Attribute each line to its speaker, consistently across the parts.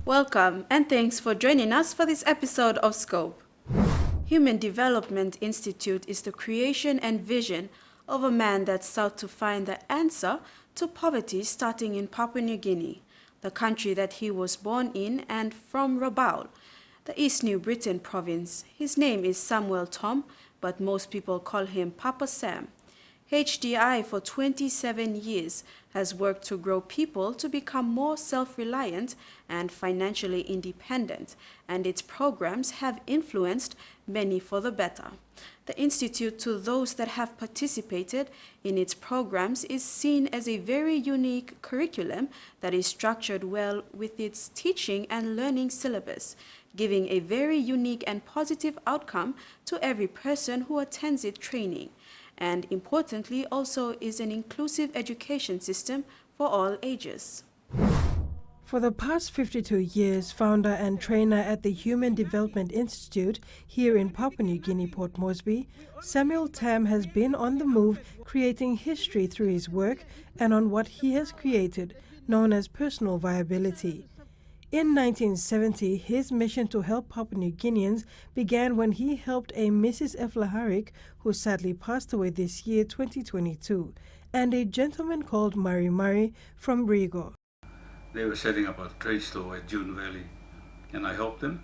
Speaker 1: Welcome and thanks for joining us for this episode of Scope. Human Development Institute is the creation and vision of a man that sought to find the answer to poverty starting in Papua New Guinea, the country that he was born in, and from Rabaul, the East New Britain province. His name is Samuel Tam, but most people call him Papa Sam. HDI for 27 years has worked to grow people to become more self-reliant and financially independent, and its programs have influenced many for the better. The Institute, to those that have participated in its programs, is seen as a very unique curriculum that is structured well with its teaching and learning syllabus, giving a very unique and positive outcome to every person who attends its training, and importantly also is an inclusive education system for all ages.
Speaker 2: For the past 52 years, founder and trainer at the Human Development Institute here in Papua New Guinea, Port Moresby, Samuel Tam has been on the move, creating history through his work and on what he has created, known as personal viability. In 1970, his mission to help Papua New Guineans began when he helped a Mrs. Eflaharik, who sadly passed away this year, 2022, and a gentleman called Murray from Rigo.
Speaker 3: They were setting up a trade store at June Valley, and I helped them.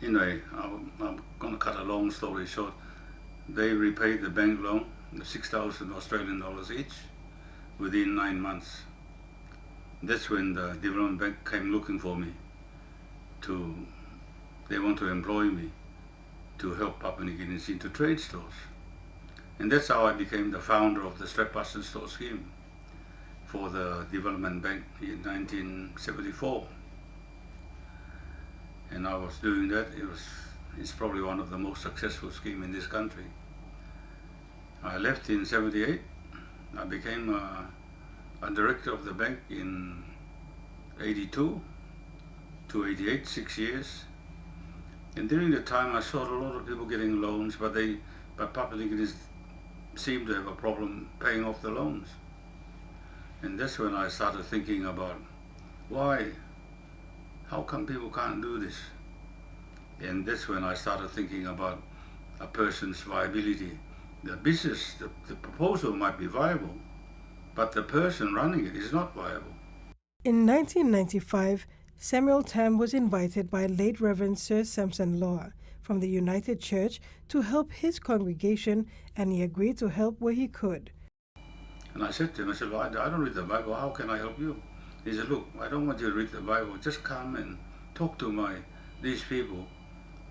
Speaker 3: Anyway, I'm going to cut a long story short. They repaid the bank loan, the 6,000 Australian dollars each, within 9 months. That's when the Development Bank came looking for me. They want to employ me to help Papua New Guineans into trade stores. And that's how I became the founder of the Strap Bus Store scheme for the Development Bank in 1974. And I was doing that. It's probably one of the most successful schemes in this country. I left in 78. I became a director of the bank in 82 to 88, 6 years. And during the time I saw a lot of people getting loans, but Papua New Guineans seemed to have a problem paying off the loans. And that's when I started thinking about how come people can't do this? And that's when I started thinking about a person's viability. The business, the proposal might be viable, but the person running it is not viable.
Speaker 2: In 1995, Samuel Tam was invited by late Reverend Sir Samson Loa from the United Church to help his congregation, and he agreed to help where he could.
Speaker 3: And I said to him, well, I don't read the Bible, how can I help you? He said, look, I don't want you to read the Bible, just come and talk to these people.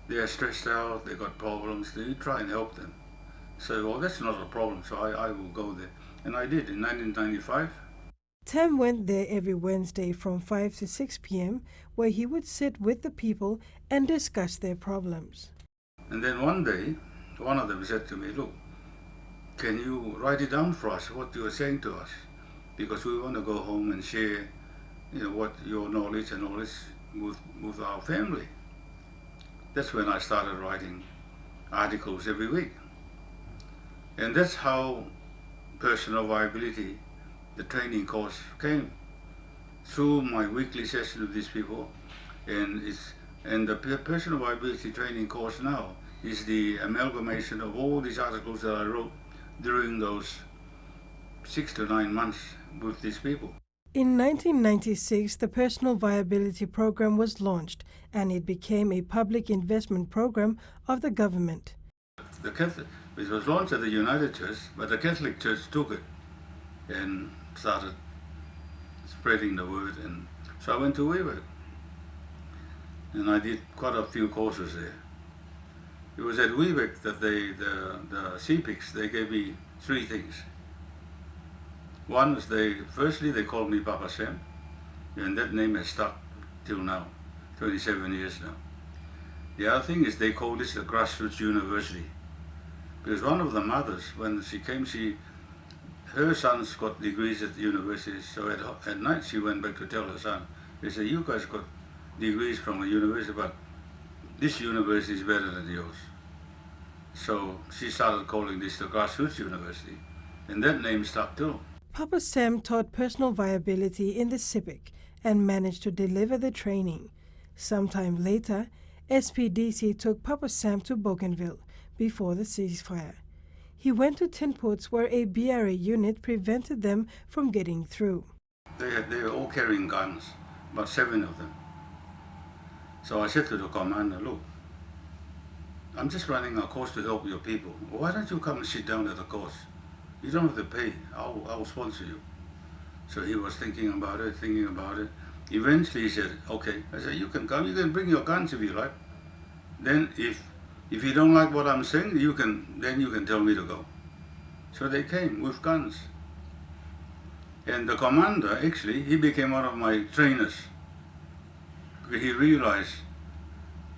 Speaker 3: They are stressed out, they got problems, you try and help them. So, well, that's not a problem, so I will go there. And I did in 1995.
Speaker 2: Tam went there every Wednesday from 5 to 6 p.m., where he would sit with the people and discuss their problems.
Speaker 3: And then one day, one of them said to me, look, can you write it down for us, what you are saying to us? Because we want to go home and share, what your knowledge and all this with our family. That's when I started writing articles every week. And that's how personal viability, the training course, came through my weekly session with these people. And the personal viability training course now is the amalgamation of all these articles that I wrote during those 6 to 9 months with these people.
Speaker 2: In 1996, the Personal Viability Program was launched, and it became a public investment program of the government.
Speaker 3: It was launched at the United Church, but the Catholic Church took it and started spreading the word. And so I went to WeWork, and I did quite a few courses there. It was at WeWork that the CPICs, they gave me 3 things. One was firstly they called me Papa Sam, and that name has stuck till now, 27 years now. The other thing is they called this the grassroots university, because one of the mothers, when she came, her sons got degrees at the university, so at night she went back to tell her son, they said, you guys got degrees from a university, but this university is better than yours. So she started calling this the grassroots university, and that name stuck too.
Speaker 2: Papa Sam taught personal viability in the CIPIC, and managed to deliver the training. Sometime later, SPDC took Papa Sam to Bougainville before the ceasefire. He went to Tinports where a BRA unit prevented them from getting through.
Speaker 3: They were all carrying guns, about 7 of them. So I said to the commander, look, I'm just running a course to help your people. Why don't you come and sit down at the course? You don't have to pay. I'll sponsor you. So he was thinking about it. Eventually he said, okay. I said, you can come, you can bring your guns if you like. Then if you don't like what I'm saying, you can tell me to go. So they came with guns. And the commander, actually, he became one of my trainers. He realized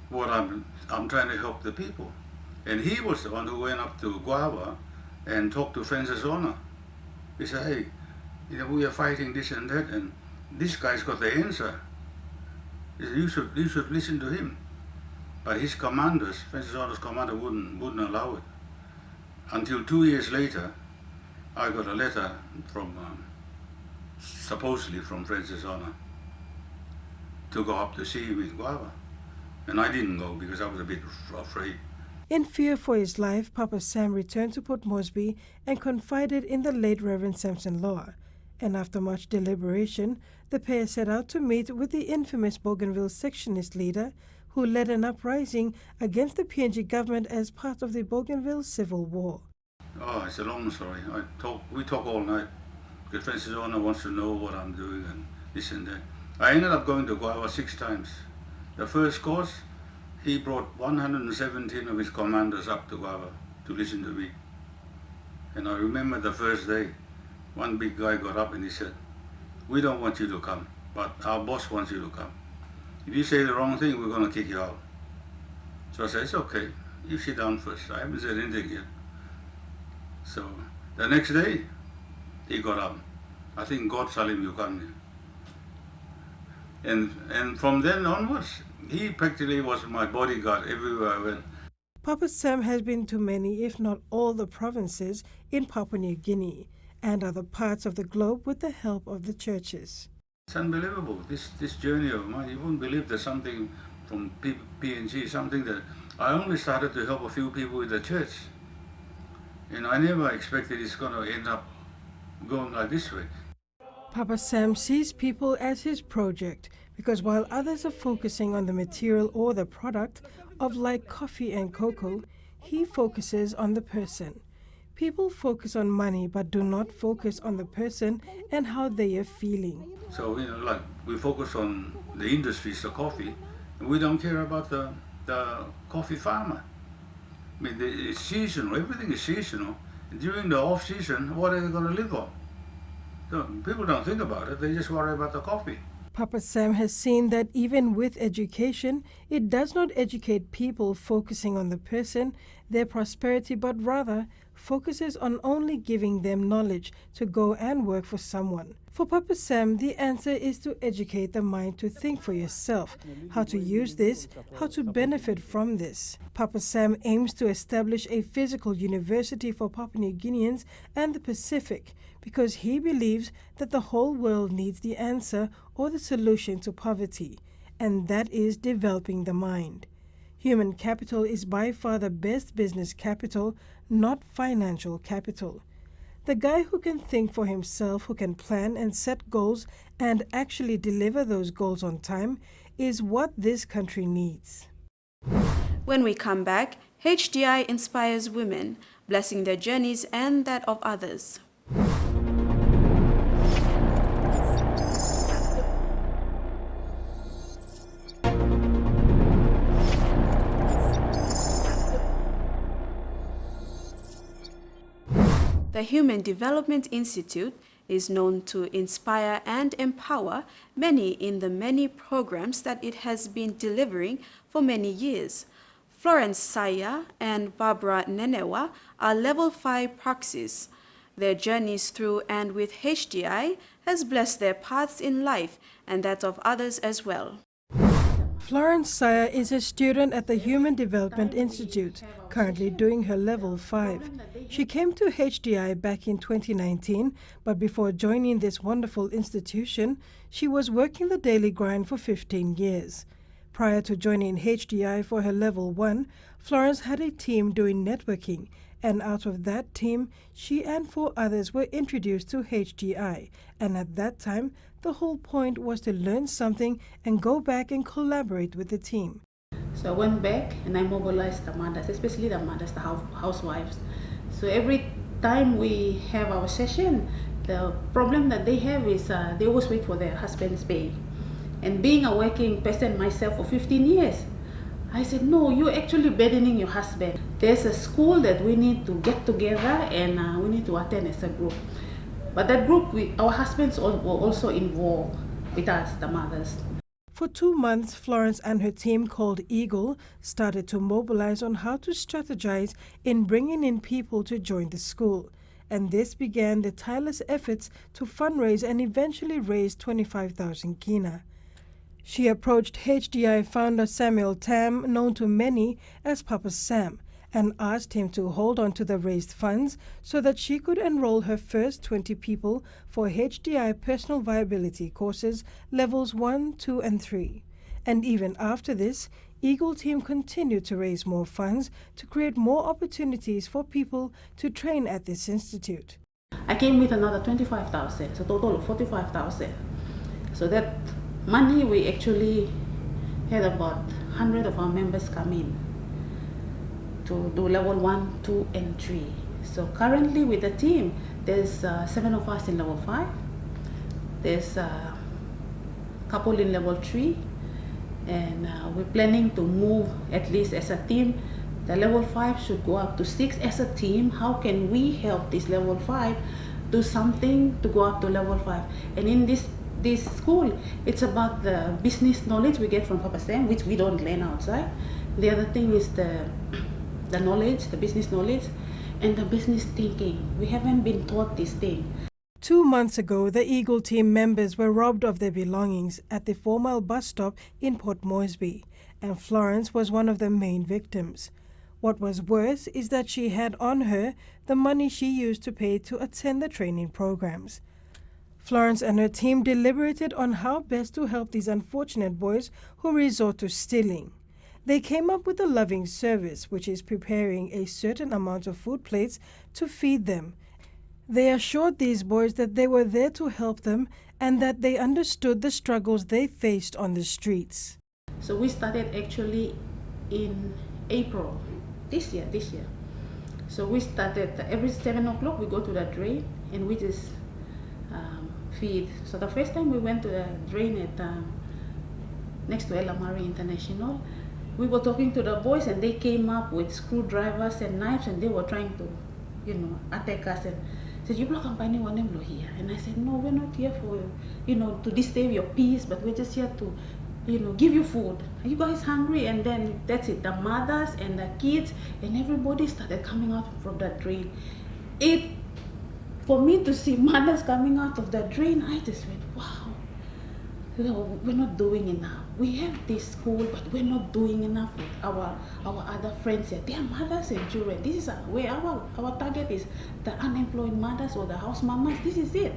Speaker 3: what I'm trying to help the people. And he was the one who went up to Guava and talked to Francis Honor. He said, hey, we are fighting this and that, and this guy's got the answer. He said, you should listen to him. But his commanders, Francis Honor's commander, wouldn't allow it. Until 2 years later, I got a letter from, supposedly from Francis Honor, to go up to see him in Guava. And I didn't go because I was a bit afraid.
Speaker 2: In fear for his life, Papa Sam returned to Port Moresby and confided in the late Reverend Samson Loa. And after much deliberation, the pair set out to meet with the infamous Bougainville sectionist leader who led an uprising against the PNG government as part of the Bougainville Civil War.
Speaker 3: Oh, it's a long story. We talk all night because Francis Honor wants to know what I'm doing and this and that. I ended up going to Guava 6 times. The first course, he brought 117 of his commanders up to Guava to listen to me. And I remember the first day, one big guy got up and he said, we don't want you to come, but our boss wants you to come. If you say the wrong thing, we're going to kick you out. So I said, it's okay, you sit down first. I haven't said anything yet. So the next day, he got up. I think God told him, you come here. And from then onwards, he practically was my bodyguard everywhere I went.
Speaker 2: Papa Sam has been to many, if not all, the provinces in Papua New Guinea and other parts of the globe with the help of the churches.
Speaker 3: It's unbelievable, this journey of mine. You wouldn't believe there's something from PNG, something that I only started to help a few people with the church. And I never expected it's going to end up going like this way.
Speaker 2: Papa Sam sees people as his project because while others are focusing on the material or the product of like coffee and cocoa, he focuses on the person. People focus on money but do not focus on the person and how they are feeling.
Speaker 3: So, like we focus on the industries, the coffee, and we don't care about the coffee farmer. I mean, it's seasonal, everything is seasonal. During the off-season, what are they going to live on? So people don't think about it, they just worry about the coffee.
Speaker 2: Papa Sam has seen that even with education, it does not educate people focusing on the person, their prosperity, but rather focuses on only giving them knowledge to go and work for someone. For Papa Sam, the answer is to educate the mind to think for yourself, how to use this, how to benefit from this. Papa Sam aims to establish a physical university for Papua New Guineans and the Pacific because he believes that the whole world needs the answer or the solution to poverty, and that is developing the mind. Human capital is by far the best business capital, not financial capital. The guy who can think for himself, who can plan and set goals and actually deliver those goals on time is what this country needs.
Speaker 1: When we come back, HDI inspires women, blessing their journeys and that of others. The Human Development Institute is known to inspire and empower many in the many programs that it has been delivering for many years. Florence Saya and Barbara Nenewa are Level 5 proxies. Their journeys through and with HDI has blessed their paths in life and that of others as well.
Speaker 2: Florence Saya is a student at the Human Development Institute, currently doing her Level 5. She came to HDI back in 2019, but before joining this wonderful institution, she was working the daily grind for 15 years. Prior to joining HDI for her Level 1, Florence had a team doing networking, and out of that team, she and 4 others were introduced to HDI, and at that time, the whole point was to learn something and go back and collaborate with the team.
Speaker 4: So I went back and I mobilized the mothers, especially the mothers, the housewives. So every time we have our session, the problem that they have is they always wait for their husband's pay. And being a working person myself for 15 years, I said, no, you're actually burdening your husband. There's a school that we need to get together and we need to attend as a group. But that group, our husbands were also involved with us, the mothers.
Speaker 2: For 2 months, Florence and her team called Eagle started to mobilize on how to strategize in bringing in people to join the school. And this began the tireless efforts to fundraise and eventually raise 25,000 kina. She approached HDI founder Samuel Tam, known to many as Papa Sam, and asked him to hold on to the raised funds so that she could enroll her first 20 people for HDI personal viability courses levels 1, 2, and 3. And even after this, Eagle team continued to raise more funds to create more opportunities for people to train at this institute.
Speaker 4: I came with another 25,000, so total of 45,000. So that money, we actually had about 100 of our members come in to do level 1, 2, and 3. So currently with the team, there's 7 of us in level 5. There's a couple in level 3. And we're planning to move, at least as a team, the level 5 should go up to 6 as a team. How can we help this level 5 do something to go up to level 5? And in this school, it's about the business knowledge we get from Papa Sam, which we don't learn outside. The other thing is the knowledge, the business knowledge, and the business thinking. We haven't been taught this thing.
Speaker 2: 2 months ago, the Eagle team members were robbed of their belongings at the 4-mile bus stop in Port Moresby, and Florence was one of the main victims. What was worse is that she had on her the money she used to pay to attend the training programs. Florence and her team deliberated on how best to help these unfortunate boys who resort to stealing. They came up with a loving service, which is preparing a certain amount of food plates to feed them. They assured these boys that they were there to help them and that they understood the struggles they faced on the streets.
Speaker 4: So we started actually in April this year. So we started every 7 o'clock we go to the drain and we just feed. So the first time we went to the drain at next to Ella Marie International, we were talking to the boys and they came up with screwdrivers and knives and they were trying to, attack us and said, "You block company one them here." And I said, "No, we're not here for, to disturb your peace, but we're just here to, give you food. Are you guys hungry?" And then that's it. The mothers and the kids and everybody started coming out from the drain. For me to see mothers coming out of the drain, I just went, wow, we're not doing enough. We have this school, but we're not doing enough with our other friends here. They are mothers and children. This is where our target is, the unemployed mothers or the house mamas. This is it.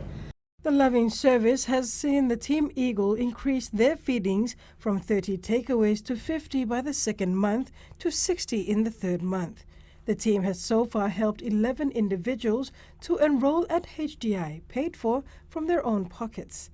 Speaker 2: The loving service has seen the Team Eagle increase their feedings from 30 takeaways to 50 by the 2nd month to 60 in the 3rd month. The team has so far helped 11 individuals to enroll at HDI, paid for from their own pockets.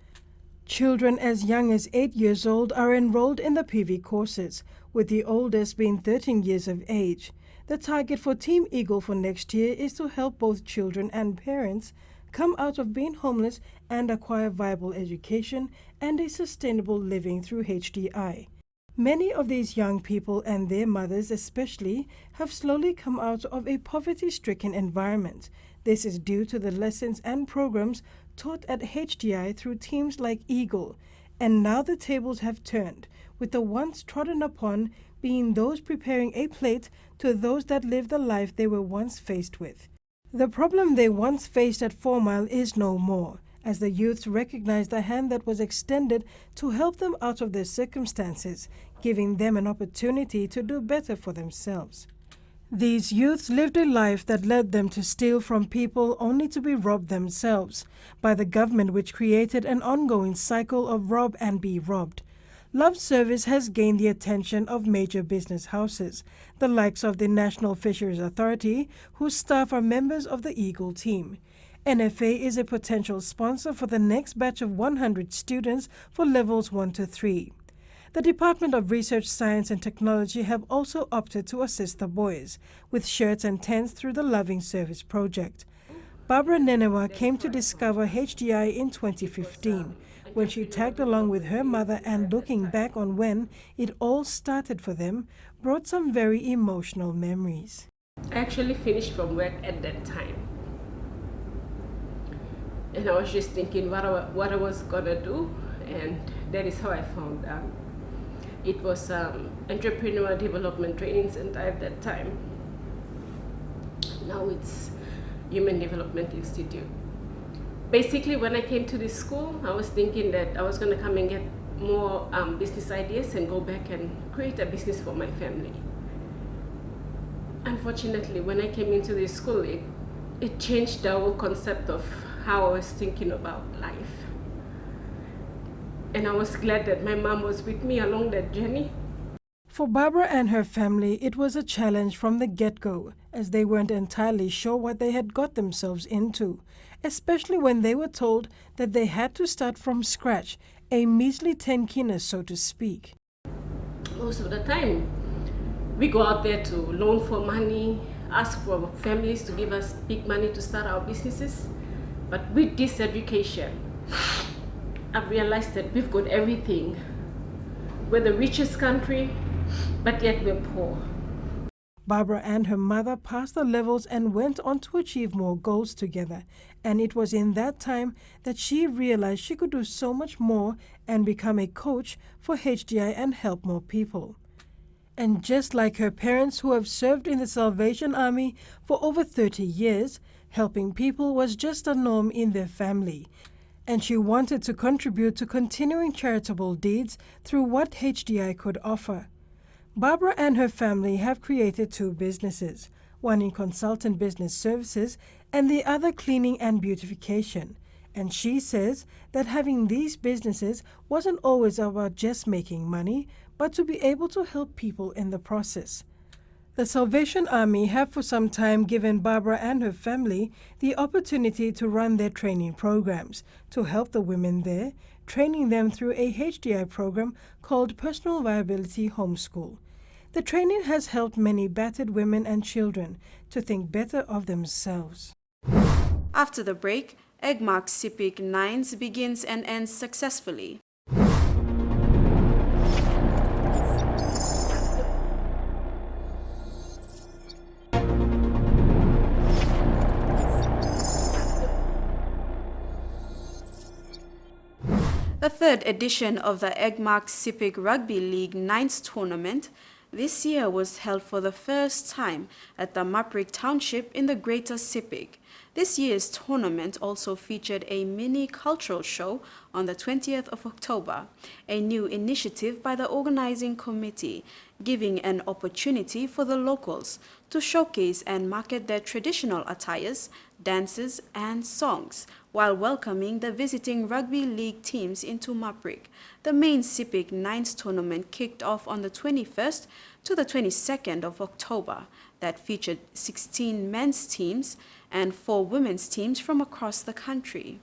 Speaker 2: Children as young as 8 years old are enrolled in the PV courses, with the oldest being 13 years of age. The target for Team Eagle for next year is to help both children and parents come out of being homeless and acquire viable education and a sustainable living through HDI. Many of these young people and their mothers especially have slowly come out of a poverty-stricken environment. This is due to the lessons and programs taught at HDI through teams like Eagle. And now the tables have turned, with the once trodden upon being those preparing a plate to those that live the life they were once faced with. The problem they once faced at 4 Mile is no more, as the youths recognize the hand that was extended to help them out of their circumstances, giving them an opportunity to do better for themselves. These youths lived a life that led them to steal from people only to be robbed themselves by the government, which created an ongoing cycle of rob and be robbed. Love Service has gained the attention of major business houses, the likes of the National Fisheries Authority, whose staff are members of the Eagle team. NFA is a potential sponsor for the next batch of 100 students for levels 1 to 3. The Department of Research, Science and Technology have also opted to assist the boys with shirts and tents through the Loving Service project. Barbara Nenewa came to discover HDI in 2015 when she tagged along with her mother, and looking back on when it all started for them brought some very emotional memories.
Speaker 5: I actually finished from work at that time. And I was just thinking what I was gonna do, and that is how I found out. It was Entrepreneur Development Training Center at that time. Now it's Human Development Institute. Basically, when I came to this school, I was thinking that I was gonna come and get more business ideas and go back and create a business for my family. Unfortunately, when I came into this school, it changed the whole concept of how I was thinking about life. And I was glad that my mom was with me along that journey.
Speaker 2: For Barbara and her family, it was a challenge from the get-go, as they weren't entirely sure what they had got themselves into, especially when they were told that they had to start from scratch, a measly 10 kina, so to speak.
Speaker 5: Most of the time, we go out there to loan for money, ask for families to give us big money to start our businesses. But with this education, I've realized that we've got everything. We're the richest country, but yet we're poor.
Speaker 2: Barbara and her mother passed the levels and went on to achieve more goals together. And it was in that time that she realized she could do so much more and become a coach for HDI and help more people. And just like her parents, who have served in the Salvation Army for over 30 years, helping people was just a norm in their family. And she wanted to contribute to continuing charitable deeds through what HDI could offer. Barbara and her family have created 2 businesses, one in consultant business services and the other cleaning and beautification. And she says that having these businesses wasn't always about just making money, but to be able to help people in the process. The Salvation Army have for some time given Barbara and her family the opportunity to run their training programs to help the women there, training them through a HDI program called Personal Viability Homeschool. The training has helped many battered women and children to think better of themselves.
Speaker 1: After the break, Egmark CIPIC 9s begins and ends successfully. The 3rd edition of the Egmark CIPIC Rugby League 9s tournament this year was held for the first time at the Maprik Township in the Greater CIPIC. This year's tournament also featured a mini cultural show on the 20th of October, a new initiative by the organizing committee, giving an opportunity for the locals to showcase and market their traditional attires, dances, and songs, while welcoming the visiting rugby league teams into Maprik. The main CIPIC 9s tournament kicked off on the 21st to the 22nd of October, that featured 16 men's teams and 4 women's teams from across the country.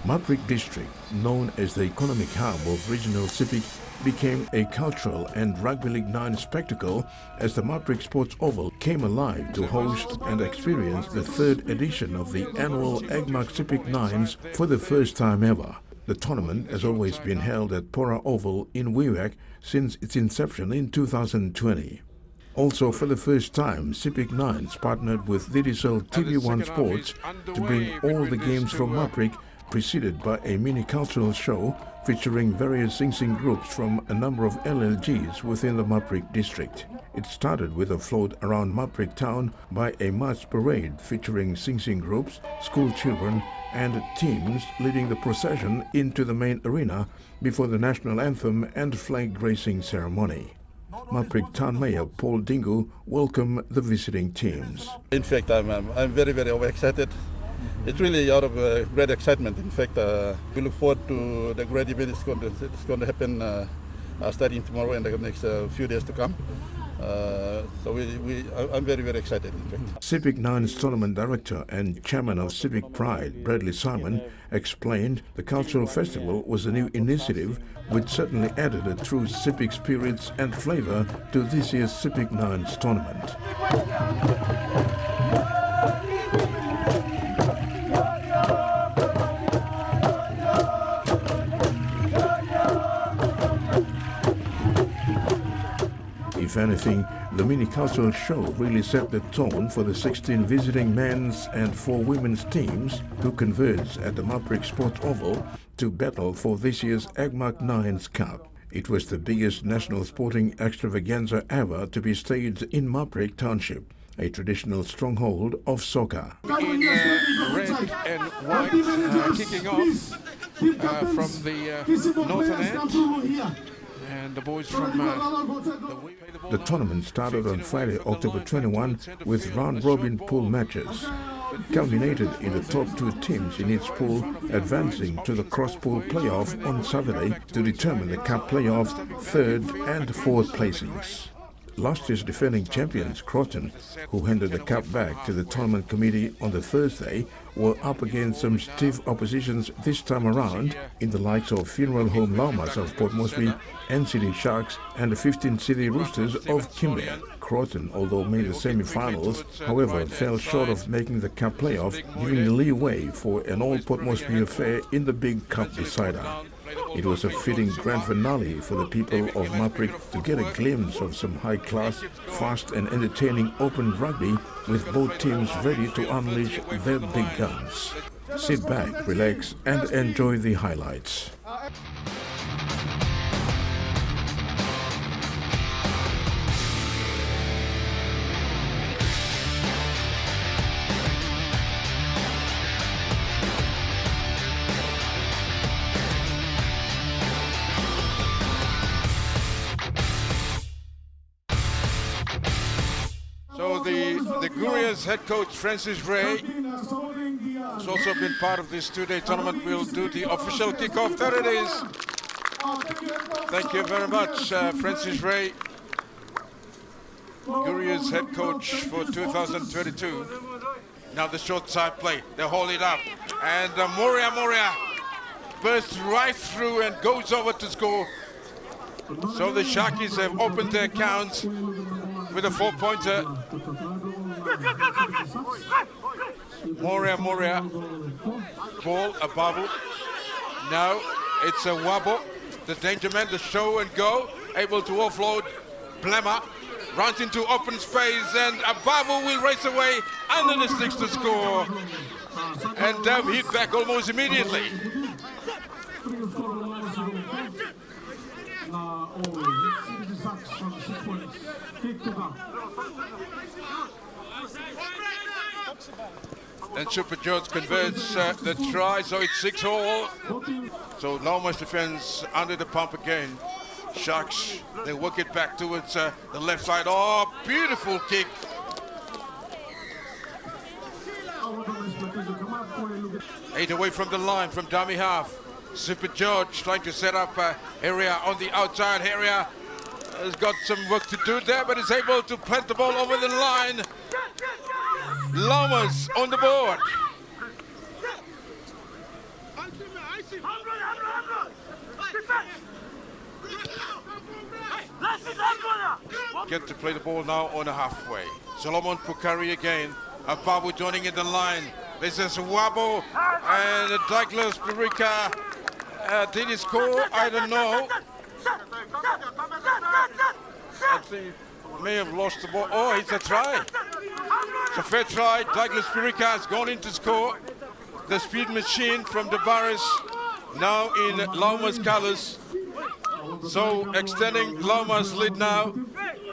Speaker 6: Maprik District, known as the economic hub of regional CIPIC, became a cultural and Rugby League 9 spectacle as the Maprik Sports Oval came alive to host and experience the 3rd edition of the annual Egmark CIPIC 9s for the first time ever. The tournament has always been held at Pora Oval in Wewak since its inception in 2020. Also, for the first time, CIPIC 9s partnered with Digicel TVWAN Sports to bring all the games from Maprik, preceded by a mini cultural show featuring various sing-sing groups from a number of LLGs within the Maprik district. It started with a float around Maprik town by a march parade featuring sing-sing groups, school children and teams leading the procession into the main arena before the national anthem and flag raising ceremony. Maprik Town Mayor Paul Dingu welcomed the visiting teams.
Speaker 7: In fact, I'm very, very overexcited. It's really out of great excitement. In fact, we look forward to the great event. It's going to happen starting tomorrow and the next few days to come. I'm very, very excited, in fact.
Speaker 6: Civic 9's tournament director and chairman of Civic Pride, Bradley Simon, explained the cultural festival was a new initiative which certainly added a true civic spirit and flavor to this year's Civic 9's tournament. If anything, the mini-cultural show really set the tone for the 16 visiting men's and 4 women's teams who converged at the Maprik Sports Oval to battle for this year's AgMark 9's Cup. It was the biggest national sporting extravaganza ever to be staged in Maprik Township, a traditional stronghold of soccer.
Speaker 8: In red and white, kicking off from the northern end. And the boys from
Speaker 6: the tournament started on Friday, October 21, with round-robin pool matches, culminated in the top 2 teams in each pool advancing to the cross-pool playoff on Saturday to determine the cup playoff 3rd and 4th placings. Last year's defending champions, Croton, who handed the cup back to the tournament committee on the Thursday, were up against some stiff oppositions this time around in the likes of Funeral Home Laumas of Port Moresby, NCD Sharks and the 15 City Roosters of Kimber. Croton, although made the semi-finals, however, fell short of making the cup playoff, giving leeway for an all-Port Moresby affair in the big cup decider. It was a fitting grand finale for the people of Maprik to get a glimpse of some high-class, fast and entertaining open rugby with both teams ready to unleash their big guns. Sit back, relax and enjoy the highlights.
Speaker 8: So the Guria's head coach Francis Ray has also been part of this 2-day tournament. We'll do the official kickoff. There it is. Thank you very much, Francis Ray, Guria's head coach for 2022. Now the short side play. They hold it up, and Moria bursts right through and goes over to score. So the Sharkies have opened their accounts with a 4-pointer. Moria, ball, a bubble. Now it's a wobble. The danger man, the show and go, able to offload. Blemmer runs into open space and a bubble will race away under the sticks to score. And Dev hit back almost immediately. And Super George converts the try, so it's 6-all. So Laumas defends under the pump again. Sharks, they work it back towards the left side. Oh, beautiful kick. Eight away from the line from dummy half. Super George trying to set up area on the outside area. Has got some work to do there, but is able to plant the ball over the line. Laumas on the board. Get to play the ball now on a halfway. Solomon Pukari again. Ababu joining in the line. This is Wabo and Douglas Purika. Did he score? I don't know. I think he may have lost the ball. Oh, it's a try. It's a fair try. Douglas Purika has gone in to score. The speed machine from the Barris now in Lauma's colours. So extending Lauma's lead now.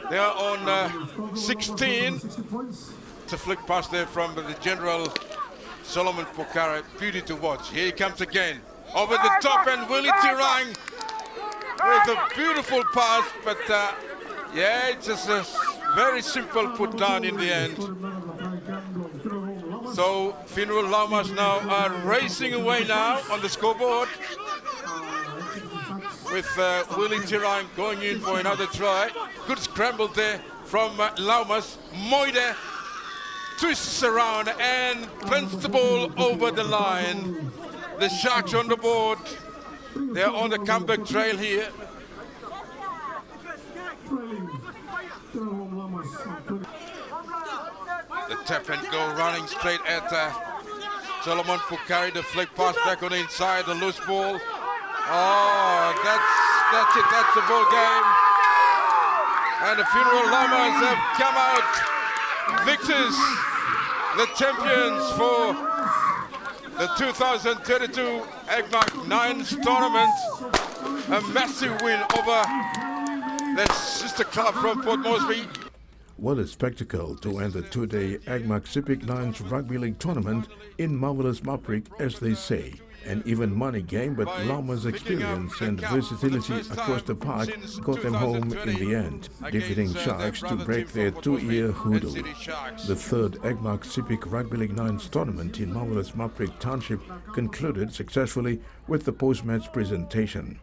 Speaker 8: They are on 16. It's a flick pass there from the general Solomon Pukara. Beauty to watch. Here he comes again. Over the top and Willie Tirang with a beautiful pass, but Yeah, it's just a very simple put down in the end. So Funeral Lamas now are racing away now on the scoreboard, with Willie Tirang going in for another try. Good scramble there from Laumas. Moide twists around and plants the ball over the line. The Sharks on the board. They're on the comeback trail here. The tap and go running straight at Solomon Pukari. The flick pass back on the inside, the loose ball. Oh, that's it, that's the ball game. And the Funeral Lamas have come out victors, the champions for the 2032 AGMAC Nines tournament. A massive win over their sister club from Port Moresby.
Speaker 6: What a spectacle to end the two-day AGMAC Civic Nines Rugby League tournament in marvelous Maprik, as they say. An even money game, but Lauma's experience and versatility across the park got them home in the end, defeating Sharks to break their two-year hoodoo. The third AGMAC Civic Rugby League Nines tournament in marvelous Maprik Township concluded successfully with the post-match presentation.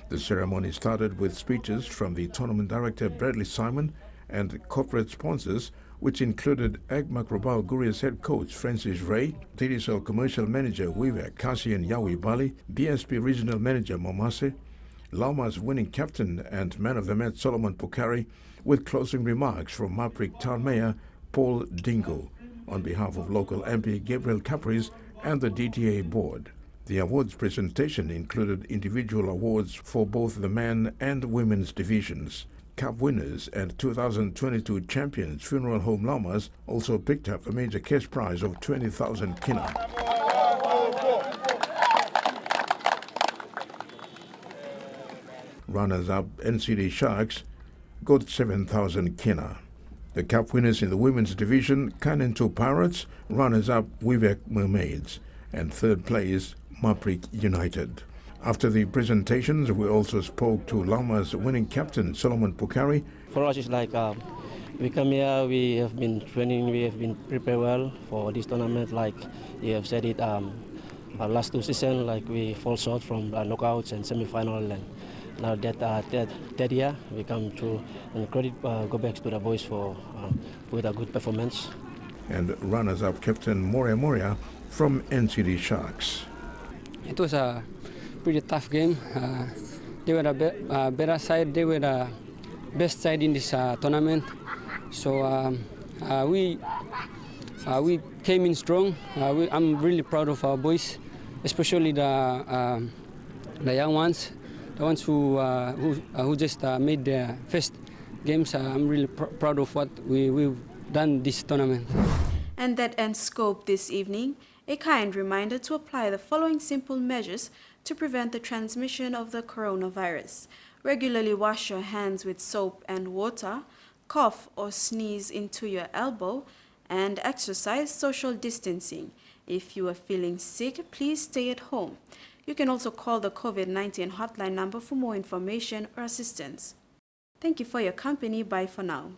Speaker 6: The ceremony started with speeches from the tournament director Bradley Simon and corporate sponsors, which included AGMAC Rabaul Guria's head coach Francis Ray, TDSL commercial manager Weaver Kasian Yawi Bali, BSP regional manager Momase, Lauma's winning captain and man of the match Solomon Pukari, with closing remarks from Maprik Town Mayor Paul Dingo on behalf of local MP Gabriel Caprice and the DTA board. The awards presentation included individual awards for both the men and women's divisions. Cup winners and 2022 champions Funeral Home Lamas also picked up a major cash prize of 20,000 kina. Runners-up NCD Sharks got 7,000 kina. The cup winners in the women's division, Kanento Pirates, runners-up Wivek Mermaids, and third place Maprik United. After the presentations, we also spoke to Lauma's winning captain, Solomon Pukari.
Speaker 9: For us, it's like we come here, we have been training, we have been prepared well for this tournament. Like you have said it, our last two seasons, like we fall short from knockouts and semi-final. And now that third year, we come through, and credit go back to the boys for with a good performance.
Speaker 6: And runners-up captain Moria from NCD Sharks.
Speaker 10: It was a pretty tough game. They were the better side. They were the best side in this tournament. So we came in strong. I'm really proud of our boys, especially the young ones, the ones who just made their first games. I'm really proud of what we've done this tournament.
Speaker 1: And that ends Scope this evening. A kind reminder to apply the following simple measures to prevent the transmission of the coronavirus. Regularly wash your hands with soap and water, cough or sneeze into your elbow, and exercise social distancing. If you are feeling sick, please stay at home. You can also call the COVID-19 hotline number for more information or assistance. Thank you for your company. Bye for now.